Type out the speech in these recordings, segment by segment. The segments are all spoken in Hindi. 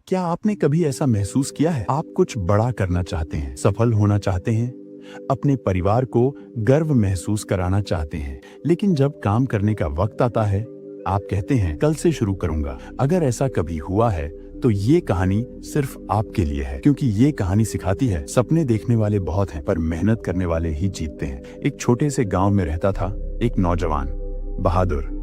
क्या आपने कभी ऐसा महसूस किया है? आप कुछ बड़ा करना चाहते हैं, सफल होना चाहते हैं, अपने परिवार को गर्व महसूस कराना चाहते हैं, लेकिन जब काम करने का वक्त आता है, आप कहते हैं कल से शुरू करूंगा। अगर ऐसा कभी हुआ है तो ये कहानी सिर्फ आपके लिए है, क्योंकि ये कहानी सिखाती है सपने देखने वाले बहुत हैं पर मेहनत करने वाले ही जीतते हैं। एक छोटे से गांव में रहता था एक नौजवान, बहादुर।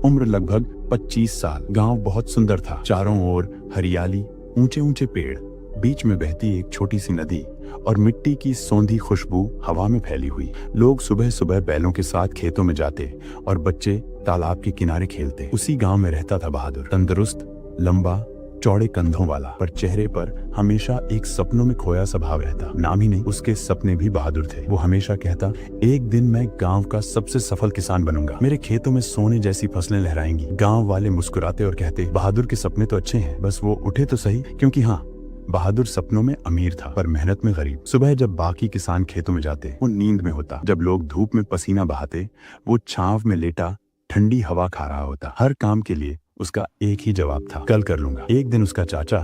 उम्र लगभग 25 साल। गांव बहुत सुंदर था, चारों ओर हरियाली, ऊंचे ऊंचे पेड़, बीच में बहती एक छोटी सी नदी और मिट्टी की सौंधी खुशबू हवा में फैली हुई। लोग सुबह सुबह बैलों के साथ खेतों में जाते और बच्चे तालाब के किनारे खेलते। उसी गांव में रहता था बहादुर, तंदुरुस्त, लंबा, चौड़े कंधों वाला, पर चेहरे पर हमेशा एक सपनों में खोया स्वभाव रहता। नाम ही नहीं, उसके सपने भी बहादुर थे। वो हमेशा कहता, एक दिन मैं गांव का सबसे सफल किसान बनूंगा, मेरे खेतों में सोने जैसी फसलें लहराएंगी। गांव वाले मुस्कुराते और कहते, बहादुर के सपने तो अच्छे हैं, बस वो उठे तो सही। क्योंकि हाँ, बहादुर सपनों में अमीर था पर मेहनत में गरीब। सुबह जब बाकी किसान खेतों में जाते, वो नींद में होता। जब लोग धूप में पसीना बहाते, वो छांव में लेटा ठंडी हवा खा रहा होता। हर काम के लिए उसका एक ही जवाब था, कल कर लूंगा। एक दिन उसका चाचा,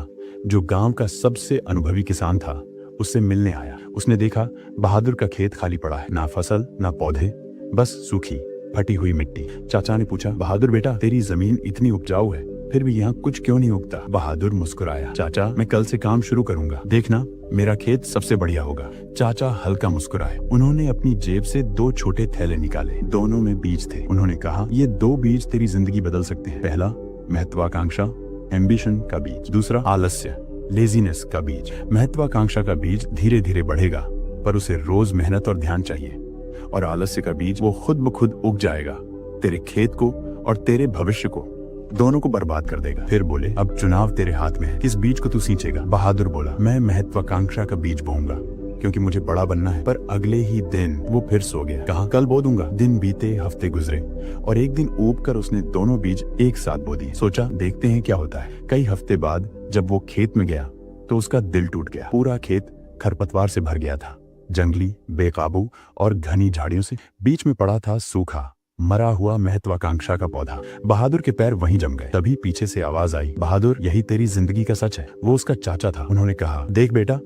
जो गांव का सबसे अनुभवी किसान था, उससे मिलने आया। उसने देखा बहादुर का खेत खाली पड़ा है, ना फसल ना पौधे, बस सूखी फटी हुई मिट्टी। चाचा ने पूछा, बहादुर बेटा, तेरी जमीन इतनी उपजाऊ है, फिर भी यहाँ कुछ क्यों नहीं उगता? बहादुर मुस्कुराया, चाचा मैं कल से काम शुरू करूंगा, देखना मेरा खेत सबसे बढ़िया होगा। चाचा हल्का मुस्कुराए। उन्होंने अपनी जेब से 2 छोटे थैले निकाले, दोनों में बीज थे। उन्होंने कहा, ये 2 बीज तेरी जिंदगी बदल सकते हैं। पहला महत्वाकांक्षा, एम्बिशन का बीज। दूसरा आलस्य, लेजीनेस का बीज। महत्वाकांक्षा का बीज धीरे धीरे बढ़ेगा, पर उसे रोज मेहनत और ध्यान चाहिए। और आलस्य का बीज, वो खुद ब खुद उग जाएगा, तेरे खेत को और तेरे भविष्य को, दोनों को बर्बाद कर देगा। फिर बोले, अब चुनाव तेरे हाथ में है, किस बीज को तू सींचेगा? बहादुर बोला, मैं महत्वाकांक्षा का बीज बोऊंगा, क्योंकि मुझे बड़ा बनना है। पर अगले ही दिन वो फिर सो गया। कहा, कल बो दूंगा। दिन बीते, हफ्ते गुजरे और एक दिन ऊब कर उसने दोनों बीज एक साथ बो दिए। सोचा, देखते हैं क्या होता है। कई हफ्ते बाद जब वो खेत में गया तो उसका दिल टूट गया। पूरा खेत खरपतवार से भर गया था, जंगली, बेकाबू और घनी झाड़ियों से। बीच में पड़ा था सूखा, मरा हुआ महत्वाकांक्षा का पौधा। बहादुर के पैर वहीं जम गए। तभी पीछे से आवाज आई, बहादुर, यही तेरी जिंदगी का सच है। वो उसका चाचा था। उन्होंने कहा, देख बेटा,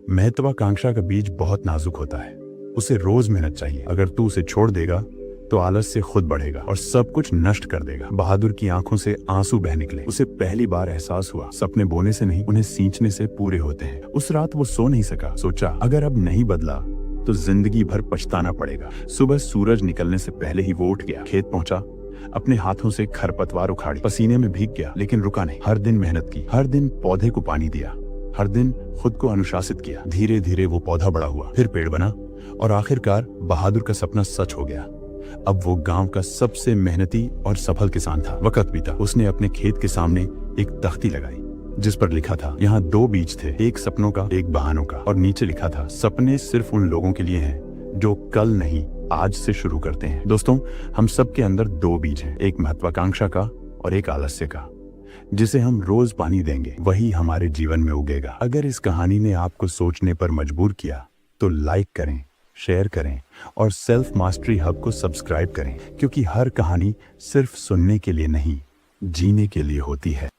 महत्वाकांक्षा का बीज बहुत नाजुक होता है, उसे रोज मेहनत चाहिए। अगर तू उसे छोड़ देगा तो आलस से खुद बढ़ेगा और सब कुछ नष्ट कर देगा। बहादुर की आंखों से आंसू बह निकले। उसे पहली बार एहसास हुआ, सपने बोने से नहीं, उन्हें सींचने से पूरे होते हैं। उस रात वो सो नहीं सका। सोचा, अगर अब नहीं बदला तो जिंदगी भर पछताना पड़ेगा। सुबह सूरज निकलने से पहले ही वो उठ गया, खेत पहुंचा, अपने हाथों से खरपतवार उखाड़ी, पसीने में भीग गया, लेकिन रुका नहीं। हर दिन मेहनत की, हर दिन पौधे को पानी दिया, हर दिन खुद को अनुशासित किया। धीरे धीरे वो पौधा बड़ा हुआ, फिर पेड़ बना और आखिरकार बहादुर का सपना सच हो गया। अब वो गांव का सबसे मेहनती और सफल किसान था। वक्त बीता, उसने अपने खेत के सामने एक तख्ती लगाई जिस पर लिखा था, यहाँ 2 बीज थे, एक सपनों का, एक बहानों का। और नीचे लिखा था, सपने सिर्फ उन लोगों के लिए हैं जो कल नहीं आज से शुरू करते हैं। दोस्तों, हम सब के अंदर 2 बीज हैं, एक महत्वाकांक्षा का और एक आलस्य का। जिसे हम रोज पानी देंगे वही हमारे जीवन में उगेगा। अगर इस कहानी ने आपको सोचने पर मजबूर किया तो लाइक करें, शेयर करें और सेल्फ मास्टरी हब को सब्सक्राइब करें, क्योंकि हर कहानी सिर्फ सुनने के लिए नहीं, जीने के लिए होती है।